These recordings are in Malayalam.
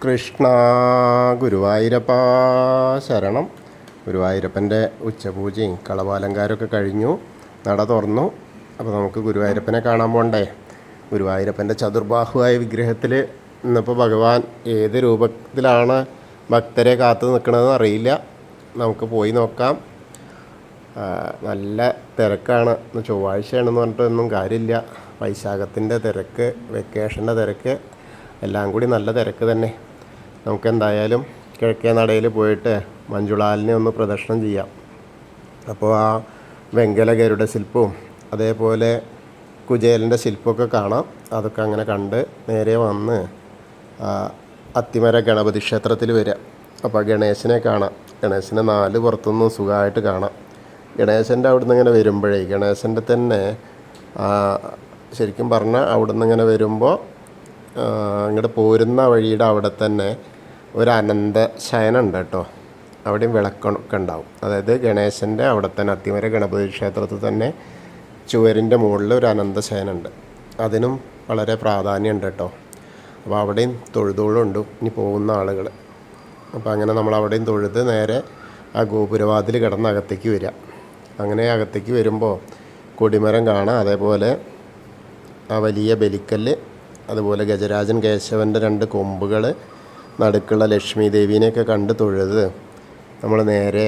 കൃഷ്ണ ഗുരുവായൂരപ്പ ശരണം. ഗുരുവായൂരപ്പൻ്റെ ഉച്ചപൂജയും കളഭാലങ്കാരമൊക്കെ കഴിഞ്ഞു, നട തുറന്നു. അപ്പോൾ നമുക്ക് ഗുരുവായൂരപ്പനെ കാണാൻ പോകണ്ടേ. ഗുരുവായൂരപ്പൻ്റെ ചതുർബാഹുവായ വിഗ്രഹത്തിൽ ഇന്നിപ്പോൾ ഭഗവാൻ ഏത് രൂപത്തിലാണ് ഭക്തരെ കാത്തു നിൽക്കണമെന്ന് അറിയില്ല. നമുക്ക് പോയി നോക്കാം. നല്ല തിരക്കാണ്. ചൊവ്വാഴ്ചയാണെന്ന് പറഞ്ഞിട്ടൊന്നും കാര്യമില്ല. വൈശാഖത്തിൻ്റെ തിരക്ക്, വെക്കേഷൻ്റെ തിരക്ക്, എല്ലാം കൂടി നല്ല തിരക്ക് തന്നെ. നമുക്കെന്തായാലും കിഴക്കേ നടയിൽ പോയിട്ട് മഞ്ജുളാലിനെ ഒന്ന് പ്രദർശനം ചെയ്യാം. അപ്പോൾ ആ വെങ്കല ഗരുഡ ശില്പവും അതേപോലെ കുചേലൻ്റെ ശില്പമൊക്കെ കാണാം. അതൊക്കെ അങ്ങനെ കണ്ട് നേരെ വന്ന് അത്തിമര ഗണപതി ക്ഷേത്രത്തിൽ വരിക. അപ്പോൾ ഗണേശനെ കാണാം. ഗണേശനെ 4 പുറത്തുനിന്നും സുഖമായിട്ട് കാണാം. ഗണേശൻ്റെ അവിടുന്ന് ഇങ്ങനെ വരുമ്പോഴേ, ഗണേശൻ്റെ തന്നെ ശരിക്കും പറഞ്ഞാൽ അവിടുന്ന് ഇങ്ങനെ വരുമ്പോൾ ഇങ്ങോട്ട് പോരുന്ന വഴിയുടെ അവിടെ തന്നെ ഒരു അനന്ത ശയനമുണ്ട് കേട്ടോ. അവിടെയും വിളക്കൊക്കെ ഉണ്ടാവും. അതായത് ഗണേശൻ്റെ അവിടെ തന്നെ അത്തിമര ഗണപതി ക്ഷേത്രത്തിൽ തന്നെ ചുവരിൻ്റെ മുകളിൽ ഒരു അനന്ത ശയനമുണ്ട്. അതിനും വളരെ പ്രാധാന്യമുണ്ട് കേട്ടോ. അപ്പോൾ അവിടെയും തൊഴുതോളുണ്ട് ഇനി പോകുന്ന ആളുകൾ. അപ്പോൾ അങ്ങനെ നമ്മൾ അവിടെയും തൊഴുത് നേരെ ആ ഗോപുരവാതിൽ കിടന്ന് അകത്തേക്ക് വരിക. അങ്ങനെ അകത്തേക്ക് വരുമ്പോൾ കൊടിമരം കാണാം. അതേപോലെ ആ വലിയ ബലിക്കല്ല്, അതുപോലെ ഗജരാജൻ കേശവൻ്റെ 2 കൊമ്പുകൾ, നടുക്കുള്ള ലക്ഷ്മി ദേവീനെയൊക്കെ കണ്ട് തൊഴുത് നമ്മൾ നേരെ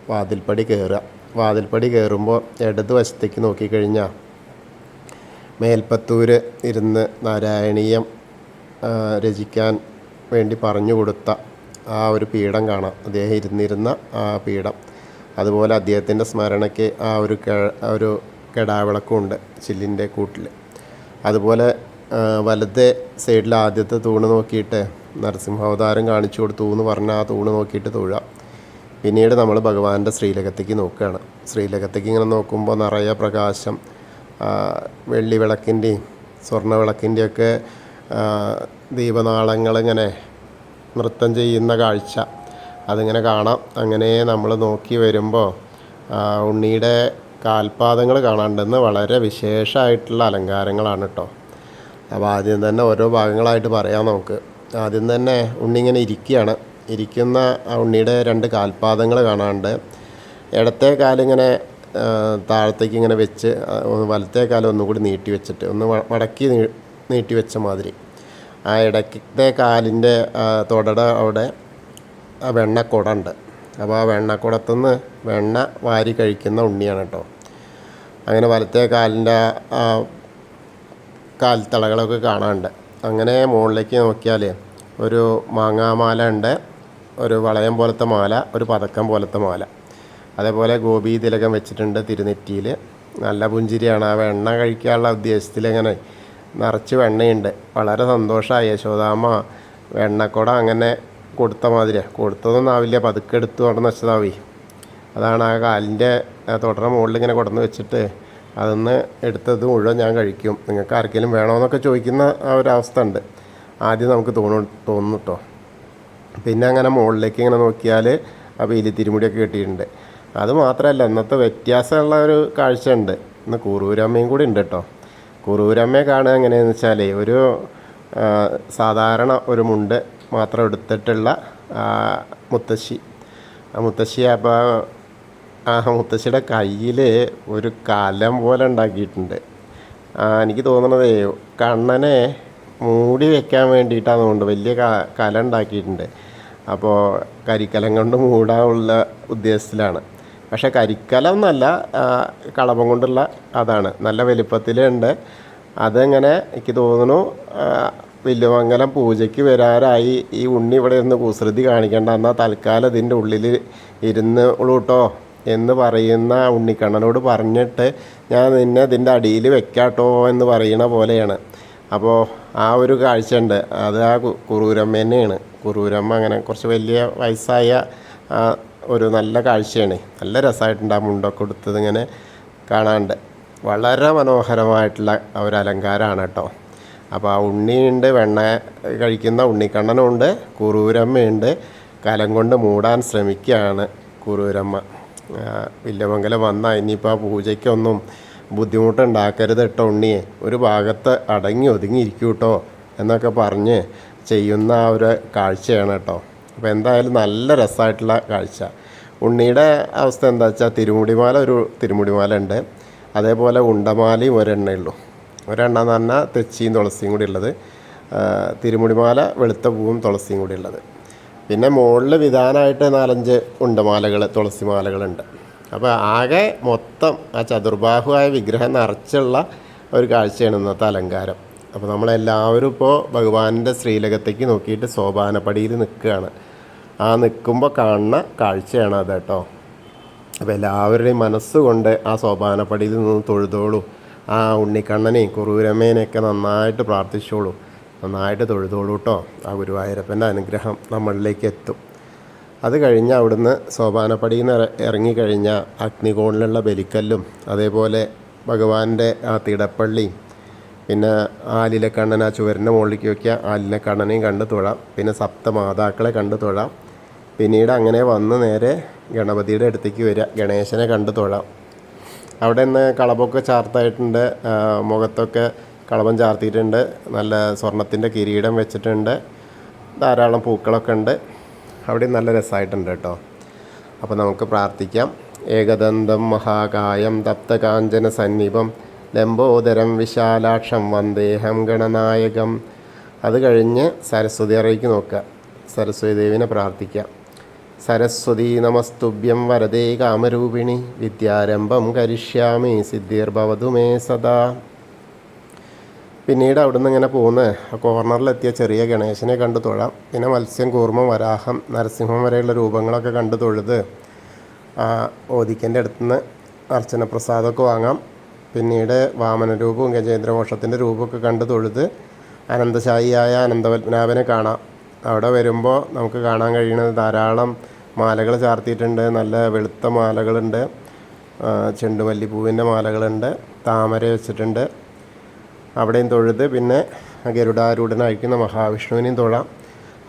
വാതിൽപ്പടി കയറുക. വാതിൽപ്പടി കയറുമ്പോൾ ഇടത് വശത്തേക്ക് നോക്കിക്കഴിഞ്ഞാൽ മേൽപ്പത്തൂർ ഇരുന്ന് നാരായണീയം രചിക്കാൻ വേണ്ടി പറഞ്ഞു കൊടുത്ത ആ ഒരു പീഠം കാണാം. അദ്ദേഹം ഇരുന്നിരുന്ന ആ പീഠം. അതുപോലെ അദ്ദേഹത്തിൻ്റെ സ്മരണയ്ക്ക് ആ ഒരു കെടാവിളക്കുണ്ട് ചില്ലിൻ്റെ കൂട്ടിൽ. അതുപോലെ വലത്തെ സൈഡിൽ ആദ്യത്തെ തൂണ് നോക്കിയിട്ട് നരസിംഹാവതാരം കാണിച്ചു കൊടുത്തു എന്ന് പറഞ്ഞാൽ ആ തൂണ് നോക്കിയിട്ട് തൊഴുക. പിന്നീട് നമ്മൾ ഭഗവാന്റെ ശ്രീലകത്തേക്ക് നോക്കുകയാണ്. ശ്രീലകത്തേക്ക് ഇങ്ങനെ നോക്കുമ്പോൾ നിറയെ പ്രകാശം, വെള്ളി വിളക്കിൻ്റെയും സ്വർണ്ണ വിളക്കിൻ്റെയൊക്കെ ദീപനാളങ്ങളിങ്ങനെ നൃത്തം ചെയ്യുന്ന കാഴ്ച അതിങ്ങനെ കാണാം. അങ്ങനെ നമ്മൾ നോക്കി വരുമ്പോൾ ഉണ്ണിയുടെ കാൽപാദങ്ങൾ കാണാണ്ടെന്ന് വളരെ വിശേഷമായിട്ടുള്ള അലങ്കാരങ്ങളാണ് കേട്ടോ. അപ്പോൾ ആദ്യം തന്നെ ഓരോ ഭാഗങ്ങളായിട്ട് പറയാം നമുക്ക്. ആദ്യം തന്നെ ഉണ്ണി ഇങ്ങനെ ഇരിക്കുന്ന ഉണ്ണിയുടെ 2 കാൽപാദങ്ങൾ കാണാണ്ട്. ഇടത്തെ കാലിങ്ങനെ താഴത്തേക്ക് ഇങ്ങനെ വെച്ച്, വലത്തെ കാലം ഒന്നുകൂടി നീട്ടി വെച്ചിട്ട് ഒന്ന് മടക്കി നീട്ടി വെച്ച മാതിരി. ആ ഇടയ്ക്കത്തെ കാലിൻ്റെ തുടയുടെ അവിടെ ആ വെണ്ണക്കുട ഉണ്ട്. അപ്പോൾ ആ വെണ്ണക്കുടത്തുനിന്ന് വെണ്ണ വാരി കഴിക്കുന്ന ഉണ്ണിയാണ് കേട്ടോ. അങ്ങനെ വലത്തെ കാലിൻ്റെ കാൽത്തളകളൊക്കെ കാണാനുണ്ട്. അങ്ങനെ മുകളിലേക്ക് നോക്കിയാൽ ഒരു മാങ്ങാമാല ഉണ്ട്, ഒരു വളയം പോലത്തെ മാല, ഒരു പതക്കം പോലത്തെ മാല. അതേപോലെ ഗോപി തിലകം വെച്ചിട്ടുണ്ട് തിരുനെറ്റിയിൽ. നല്ല പുഞ്ചിരിയാണ്. ആ വെണ്ണ കഴിക്കാനുള്ള ഉദ്ദേശത്തിൽ ഇങ്ങനെ നിറച്ച് വെണ്ണയുണ്ട്. വളരെ സന്തോഷമായി. യശോദാമ്മ വെണ്ണക്കുട അങ്ങനെ കൊടുത്ത മാതിരിയാണ്. കൊടുത്തതൊന്നും ആവില്ല, പതുക്കെ എടുത്തു കൊണ്ടെന്ന് വെച്ചതാവി. അതാണ് ആ കാലിൻ്റെ തുടരെ മുകളിൽ ഇങ്ങനെ കൊടന്ന് വെച്ചിട്ട് അതൊന്ന് എടുത്തത് മുഴുവൻ ഞാൻ കഴിക്കും, നിങ്ങൾക്ക് ആർക്കെങ്കിലും വേണമെന്നൊക്കെ ചോദിക്കുന്ന ആ ഒരു അവസ്ഥ ഉണ്ട്. ആദ്യം നമുക്ക് തോന്നുന്നു കേട്ടോ. പിന്നെ അങ്ങനെ മുകളിലേക്ക് ഇങ്ങനെ നോക്കിയാൽ ആ പീലി തിരുമുടിയൊക്കെ കിട്ടിയിട്ടുണ്ട്. അത് മാത്രമല്ല, ഇന്നത്തെ വ്യത്യാസമുള്ള ഒരു കാഴ്ച ഉണ്ട്. ഇന്ന് കുറൂരമ്മയും കൂടി ഉണ്ട് കേട്ടോ. കുറൂരമ്മയെ കാണുക എങ്ങനെയാണെന്ന് വെച്ചാൽ ഒരു സാധാരണ ഒരു മുണ്ട് മാത്രം എടുത്തിട്ടുള്ള മുത്തശ്ശി. ആ മുത്തശ്ശി അപ്പോൾ ആ മുത്തശ്ശിയുടെ കയ്യിൽ ഒരു കലം പോലെ ഉണ്ടാക്കിയിട്ടുണ്ട്. എനിക്ക് തോന്നണത് കണ്ണനെ മൂടി വെക്കാൻ വേണ്ടിയിട്ടാണ് തോന്നുന്നുണ്ട്. വലിയ കല ഉണ്ടാക്കിയിട്ടുണ്ട്. അപ്പോൾ കരിക്കലം കൊണ്ട് മൂടാനുള്ള ഉദ്ദേശത്തിലാണ്. പക്ഷേ കരിക്കലം എന്നല്ല, കളഭം കൊണ്ടുള്ള അതാണ്. നല്ല വലിപ്പത്തിലുണ്ട്. അതെങ്ങനെ എനിക്ക് തോന്നുന്നു വില്ലുമംഗലം പൂജയ്ക്ക് വരാറായി. ഈ ഉണ്ണി ഇവിടെ ഇരുന്ന് കുസൃതി കാണിക്കേണ്ട, എന്നാൽ തൽക്കാലം ഇതിൻ്റെ ഉള്ളിൽ ഇരുന്ന് ഉള്ളൂട്ടോ എന്ന് പറയുന്ന ഉണ്ണിക്കണ്ണനോട് പറഞ്ഞിട്ട് ഞാൻ നിന്നെ ഇതിൻ്റെ അടിയിൽ വെക്കാട്ടോ എന്ന് പറയണ പോലെയാണ്. അപ്പോൾ ആ ഒരു കാഴ്ച ഉണ്ട്. അത് ആ കുറൂരമ്മ തന്നെയാണ്. കുറൂരമ്മ അങ്ങനെ കുറച്ച് വലിയ വയസ്സായ ഒരു നല്ല കാഴ്ചയാണ്. നല്ല രസമായിട്ടുണ്ട് ആ മുണ്ടൊക്കെ കൊടുത്തത് ഇങ്ങനെ കാണാണ്ട്. വളരെ മനോഹരമായിട്ടുള്ള ഒരു അലങ്കാരമാണ് കേട്ടോ. അപ്പോൾ ആ ഉണ്ണിയുണ്ട്, വെണ്ണ കഴിക്കുന്ന ഉണ്ണിക്കണ്ണനുണ്ട്, കുറൂരമ്മയുണ്ട്. കലം കൊണ്ട് മൂടാൻ ശ്രമിക്കുകയാണ് കുറൂരമ്മ. വില്ലുമംഗലം വന്നാൽ ഇനിയിപ്പോൾ ആ പൂജയ്ക്കൊന്നും ബുദ്ധിമുട്ടുണ്ടാക്കരുത് കേട്ടോ ഉണ്ണിയെ, ഒരു ഭാഗത്ത് അടങ്ങി ഒതുങ്ങിയിരിക്കൂ കേട്ടോ എന്നൊക്കെ പറഞ്ഞ് ചെയ്യുന്ന ആ ഒരു കാഴ്ചയാണ് കേട്ടോ. അപ്പോൾ എന്തായാലും നല്ല രസമായിട്ടുള്ള കാഴ്ച. ഉണ്ണിയുടെ അവസ്ഥ എന്താ വെച്ചാൽ തിരുമുടിമാല ഉണ്ട്, അതേപോലെ ഉണ്ടമാലയും ഒരെണ്ണേ ഒരെണ്ണം എന്ന് പറഞ്ഞാൽ തെച്ചിയും തുളസിയും കൂടി ഉള്ളത്, തിരുമുടിമാല വെളുത്ത പൂവും തുളസിയും കൂടി ഉള്ളത്. പിന്നെ മുകളിൽ വിധാനമായിട്ട് 4-5 ഉണ്ടമാലകൾ, തുളസിമാലകളുണ്ട്. അപ്പോൾ ആകെ മൊത്തം ആ ചതുർബാഹുവായ വിഗ്രഹം നിറച്ചുള്ള ഒരു കാഴ്ചയാണ് ഇന്നത്തെ അലങ്കാരം. അപ്പോൾ നമ്മളെല്ലാവരും ഇപ്പോൾ ഭഗവാന്റെ ശ്രീലകത്തേക്ക് നോക്കിയിട്ട് സോപാനപ്പടിയിൽ നിൽക്കുകയാണ്. ആ നിൽക്കുമ്പോൾ കാണുന്ന കാഴ്ചയാണ് അത് കേട്ടോ. അപ്പോൾ എല്ലാവരുടെയും മനസ്സുകൊണ്ട് ആ സോപാനപ്പടിയിൽ നിന്ന് തൊഴുതോളൂ. ആ ഉണ്ണിക്കണ്ണനെയും കുറൂരമ്മേനെയൊക്കെ നന്നായിട്ട് പ്രാർത്ഥിച്ചോളൂ, നന്നായിട്ട് തൊഴുതോളൂ കേട്ടോ. ആ ഗുരുവായൂരപ്പൻ്റെ അനുഗ്രഹം നമ്മളിലേക്ക് എത്തും. അത് കഴിഞ്ഞ് അവിടുന്ന് സോപാനപ്പടിയിൽ നിന്ന് ഇറങ്ങിക്കഴിഞ്ഞാൽ അഗ്നികോണിലുള്ള ബലിക്കല്ലും, അതേപോലെ ഭഗവാന്റെ ആ തിടപ്പള്ളിയും, പിന്നെ ആലിലക്കണ്ണൻ ആ ചുവരിൻ്റെ മുകളിലേക്ക് വയ്ക്കുക, ആലിലക്കണ്ണനെയും കണ്ട് തൊഴാം. പിന്നെ സപ്തമാതാക്കളെ കണ്ട് തൊഴാം. പിന്നീട് അങ്ങനെ വന്ന് നേരെ ഗണപതിയുടെ അടുത്തേക്ക് വരിക, ഗണേശനെ കണ്ട് തൊഴാം. അവിടെ നിന്ന് കളഭമൊക്കെ ചാർത്തായിട്ടുണ്ട്, മുഖത്തൊക്കെ കളഭം ചാർത്തിയിട്ടുണ്ട്, നല്ല സ്വർണത്തിൻ്റെ കിരീടം വെച്ചിട്ടുണ്ട്, ധാരാളം പൂക്കളൊക്കെ ഉണ്ട്. അവിടെ നല്ല രസമായിട്ടുണ്ട് കേട്ടോ. അപ്പോൾ നമുക്ക് പ്രാർത്ഥിക്കാം. ഏകദന്തം മഹാകായം തപ്തകാഞ്ചന സന്നിഭം ലംബോദരം വിശാലാക്ഷം വന്ദേഹം ഗണനായകം. അത് കഴിഞ്ഞ് സരസ്വതി അറയ്ക്ക് നോക്കുക, സരസ്വതി ദേവിനെ പ്രാർത്ഥിക്കാം. സരസ്വതി നമസ്തുഭ്യം വരദേ കാമരൂപിണി വിദ്യാരംഭം കരിഷ്യാമി സിദ്ധിർഭവതു മേ സദാ. പിന്നീട് അവിടുന്ന് ഇങ്ങനെ പോകുന്ന ആ കോർണറിലെത്തിയ ചെറിയ ഗണേശനെ കണ്ട് തൊഴാം. പിന്നെ മത്സ്യം, കൂർമ്മം, വരാഹം, നരസിംഹം വരെയുള്ള രൂപങ്ങളൊക്കെ കണ്ട് തൊഴുത് ഓദിക്കൻ്റെ അടുത്തുനിന്ന് അർച്ചന പ്രസാദമൊക്കെ വാങ്ങാം. പിന്നീട് വാമനരൂപവും ഗജേന്ദ്രമോക്ഷത്തിൻ്റെ രൂപമൊക്കെ കണ്ട് തൊഴുത് അനന്തശായിയായ അനന്തപത്മനാഭനെ കാണാം. അവിടെ വരുമ്പോൾ നമുക്ക് കാണാൻ കഴിയുന്നത് ധാരാളം മാലകൾ ചാർത്തിയിട്ടുണ്ട്, നല്ല വെളുത്ത മാലകളുണ്ട്, ചെണ്ടുമല്ലിപ്പൂവിൻ്റെ മാലകളുണ്ട്, താമര വെച്ചിട്ടുണ്ട്. അവിടെയും തൊഴുത് പിന്നെ ഗരുഡാരൂഢനായിരിക്കുന്ന മഹാവിഷ്ണുവിനെയും തൊഴാം.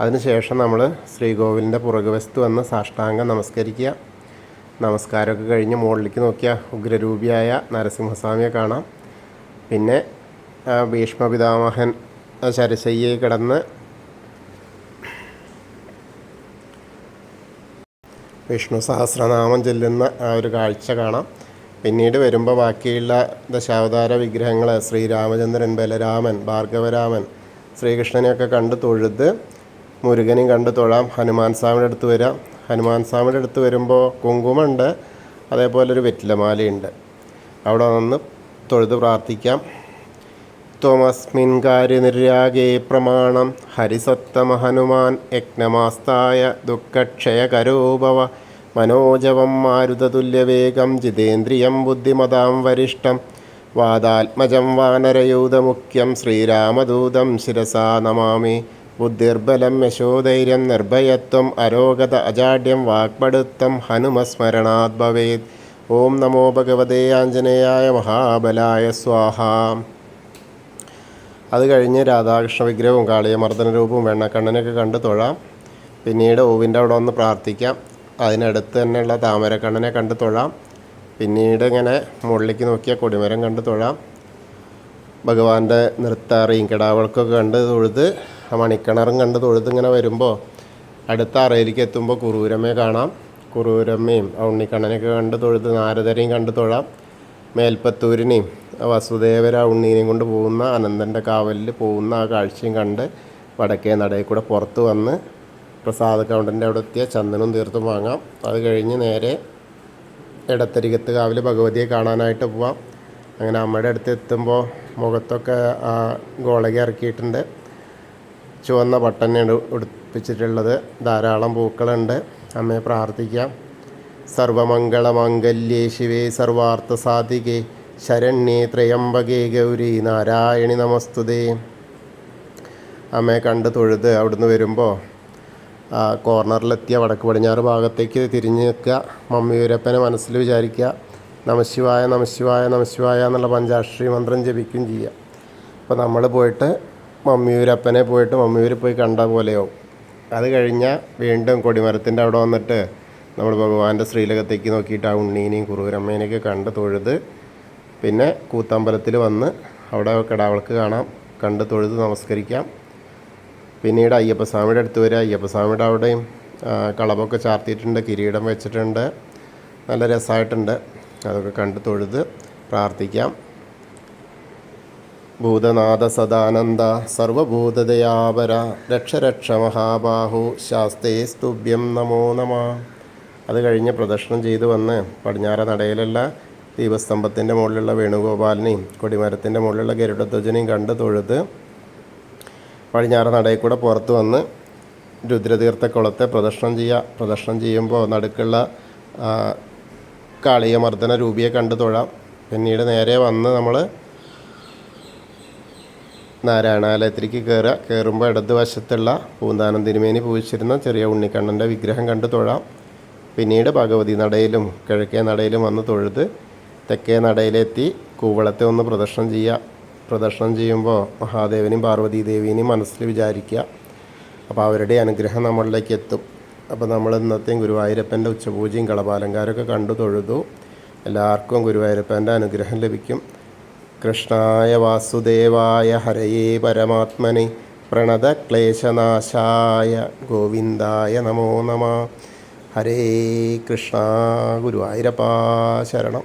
അതിനുശേഷം നമ്മൾ ശ്രീകോവിലിൻ്റെ പുറകുവശത്ത് വന്ന് സാഷ്ടാംഗം നമസ്കരിക്കുക. നമസ്കാരമൊക്കെ കഴിഞ്ഞ് മുകളിലേക്ക് നോക്കിയാൽ ഉഗ്രരൂപിയായ നരസിംഹസ്വാമിയെ കാണാം. പിന്നെ ഭീഷ്മപിതാമഹൻ ശരശയ്യയിൽ കിടന്ന് വിഷ്ണു സഹസ്രനാമം ചൊല്ലുന്ന ആ ഒരു കാഴ്ച കാണാം. പിന്നീട് വരുമ്പോൾ ബാക്കിയുള്ള ദശാവതാര വിഗ്രഹങ്ങൾ, ശ്രീരാമചന്ദ്രൻ, ബലരാമൻ, ഭാർഗവരാമൻ, ശ്രീകൃഷ്ണനെയൊക്കെ കണ്ട് തൊഴുത് മുരുകനെയും കണ്ട് തൊഴാം. ഹനുമാൻ സ്വാമിയുടെ അടുത്ത് വരാം. ഹനുമാൻ സ്വാമിയുടെ അടുത്ത് വരുമ്പോൾ കുങ്കുമമുണ്ട്, അതേപോലെ ഒരു വെറ്റിലമാലയുണ്ട്. അവിടെ നിന്ന് തൊഴുത് പ്രാർത്ഥിക്കാം. ത്വമസ്മിൻ കാര്യനിര്യാഗേ പ്രമാണം ഹരിസത്തമ ഹനുമാൻ യജ്ഞമാസ്തായ ദുഃഖക്ഷയകരോ ഭവ മനോജവം മാരുതതുല്യവേഗം ജിതേന്ദ്രിയം ബുദ്ധിമതാം വരിഷ്ഠം വാദാത്മജം വാനരയൂതമുഖ്യം ശ്രീരാമദൂതം ശിരസാ നമാമി. ബുദ്ധിർബലം യശോധൈര്യം നിർഭയത്വം അരോഗത അജാഡ്യം വാക്പടുത്തം ഹനുമസ്മരണാത് ഭവേത്. ഓം നമോ ഭഗവതേ ആഞ്ജനേയായ മഹാബലായ സ്വാഹ. അത് കഴിഞ്ഞ് രാധാകൃഷ്ണ വിഗ്രഹവും കാളിയമർദ്ദന രൂപവും വെണ്ണക്കണ്ണനൊക്കെ കണ്ട് തൊഴാം. പിന്നീട് ഓവിൻ്റെ അവിടെ വന്ന് പ്രാർത്ഥിക്കാം. അതിനടുത്ത് തന്നെയുള്ള താമരക്കണ്ണനെ കണ്ട് തൊഴാം. പിന്നീട് ഇങ്ങനെ മുകളിലേക്ക് നോക്കിയാൽ കൊടിമരം കണ്ട് തൊഴാം. ഭഗവാന്റെ നൃത്താറിയും കിടാവൾക്കൊക്കെ കണ്ട് തൊഴുത് മണിക്കിണറും കണ്ട് തൊഴുത് ഇങ്ങനെ വരുമ്പോൾ അടുത്ത അറയിലേക്ക് എത്തുമ്പോൾ കുറൂരമ്മയെ കാണാം. കുറൂരമ്മയും ഉണ്ണിക്കണ്ണനെയൊക്കെ കണ്ട് തൊഴുത് നാരദരെയും കണ്ട് തൊഴാം. മേൽപ്പത്തൂരിനെയും വസുദേവര ഉണ്ണീനെയും കൊണ്ട് പോകുന്ന അനന്തൻ്റെ കാവലിൽ പോകുന്ന ആ കാഴ്ചയും കണ്ട് വടക്കേ നടയിൽ കൂടെ പുറത്ത് വന്ന് പ്രസാദ കൗണ്ടൻ്റെ അവിടെ എത്തിയ ചന്ദനവും തീർത്തും വാങ്ങാം. അത് കഴിഞ്ഞ് നേരെ ഇടത്തരികത്ത് കാവിൽ ഭഗവതിയെ കാണാനായിട്ട് പോവാം. അങ്ങനെ അമ്മയുടെ അടുത്ത് എത്തുമ്പോൾ മുഖത്തൊക്കെ ആ ഗോളക ഇറക്കിയിട്ടുണ്ട്. ചുവന്ന പട്ടനെയാണ് ഉടുപ്പിച്ചിട്ടുള്ളത്. ധാരാളം പൂക്കളുണ്ട്. അമ്മയെ പ്രാർത്ഥിക്കാം. സർവമംഗളമാംഗല്യേ ശിവേ സർവാർത്ഥ സാധികേ ശരണ്യേ ത്രയംബകേ ഗൗരി നാരായണി നമസ്തുതേ. അമ്മയെ കണ്ട് തൊഴുത് അവിടുന്ന് വരുമ്പോൾ ആ കോർണറിലെത്തിയ വടക്ക് പടിഞ്ഞാറ് ഭാഗത്തേക്ക് തിരിഞ്ഞ് നിൽക്കുക. മമ്മിയൂരപ്പനെ മനസ്സിൽ വിചാരിക്കുക. നമശിവായ നമശിവായ നമശിവായ എന്നുള്ള പഞ്ചാക്ഷരി മന്ത്രം ജപിക്കുകയും ചെയ്യുക. അപ്പോൾ നമ്മൾ പോയിട്ട് മമ്മിയൂരപ്പനെ പോയിട്ട് മമ്മിയൂരിൽ പോയി കണ്ട പോലെയാവും. അത് കഴിഞ്ഞാൽ വീണ്ടും കൊടിമരത്തിൻ്റെ അവിടെ വന്നിട്ട് നമ്മൾ ഭഗവാന്റെ ശ്രീലകത്തേക്ക് നോക്കിയിട്ട് ആ ഉണ്ണീനെയും കുറൂരമ്മേനെയൊക്കെ കണ്ട് തൊഴുത് പിന്നെ കൂത്തമ്പലത്തിൽ വന്ന് അവിടെ കിടാവൾക്ക് കാണാം, കണ്ട് തൊഴുത് നമസ്കരിക്കാം. പിന്നീട് അയ്യപ്പസ്വാമിയുടെ അടുത്ത് വരിക. അയ്യപ്പസ്വാമിയുടെ അവിടെയും കളഭമൊക്കെ ചാർത്തിയിട്ടുണ്ട്, കിരീടം വെച്ചിട്ടുണ്ട്, നല്ല രസമായിട്ടുണ്ട്. അതൊക്കെ കണ്ട് തൊഴുത് പ്രാർത്ഥിക്കാം. ഭൂതനാഥ സദാനന്ദ സർവഭൂതദയാപര രക്ഷ രക്ഷ മഹാബാഹു ശാസ്തേ സ്തുഭ്യം നമോ നമ. അത് കഴിഞ്ഞ് പ്രദക്ഷിണം ചെയ്ത് വന്ന് പടിഞ്ഞാറ നടയിലുള്ള ദീപസ്തംഭത്തിൻ്റെ മുകളിലുള്ള വേണുഗോപാലിനെയും കൊടിമരത്തിൻ്റെ മുകളിലുള്ള ഗരുഡധ്വജനെയും കണ്ട് തൊഴുത് പടിഞ്ഞാറ നടയിൽ കൂടെ പുറത്ത് വന്ന് രുദ്രതീർത്ഥക്കുളത്തെ പ്രദക്ഷിണം ചെയ്യുക. പ്രദക്ഷിണം ചെയ്യുമ്പോൾ നടുക്കുള്ള കാളിയമർദ്ദന രൂപിയെ കണ്ട് തൊഴാം. പിന്നീട് നേരെ വന്ന് നമ്മൾ നാരായണാലയത്തിലേക്ക് കയറുമ്പോൾ ഇടതുവശത്തുള്ള പൂന്താനം തിരുമേനി പൂജിച്ചിരുന്ന ചെറിയ ഉണ്ണിക്കണ്ണൻ്റെ വിഗ്രഹം കണ്ട് തൊഴാം. പിന്നീട് ഭഗവതി നടയിലും കിഴക്കേ നടയിലും വന്ന് തൊഴുത് തെക്കേ നടയിലെത്തി കൂവളത്തെ ഒന്ന് പ്രദക്ഷിണം ചെയ്യുക. പ്രദക്ഷിണം ചെയ്യുമ്പോൾ മഹാദേവനെയും പാർവതീദേവീനെയും മനസ്സിൽ വിചാരിക്കുക. അപ്പോൾ അവരുടെ അനുഗ്രഹം നമ്മളിലേക്ക് എത്തും. അപ്പോൾ നമ്മൾ ഇന്നത്തെയും ഗുരുവായൂരപ്പൻ്റെ ഉച്ചപൂജയും കളഭാലങ്കാരമൊക്കെ കണ്ടു തൊഴുതു. എല്ലാവർക്കും ഗുരുവായൂരപ്പൻ്റെ അനുഗ്രഹം ലഭിക്കും. കൃഷ്ണായ വാസുദേവായ ഹരയേ പരമാത്മനെ പ്രണതക്ലേശനാശായ ഗോവിന്ദായ നമോ നമ. ഹരേ കൃഷ്ണ. ഗുരുവായൂരപ്പാ ശരണം.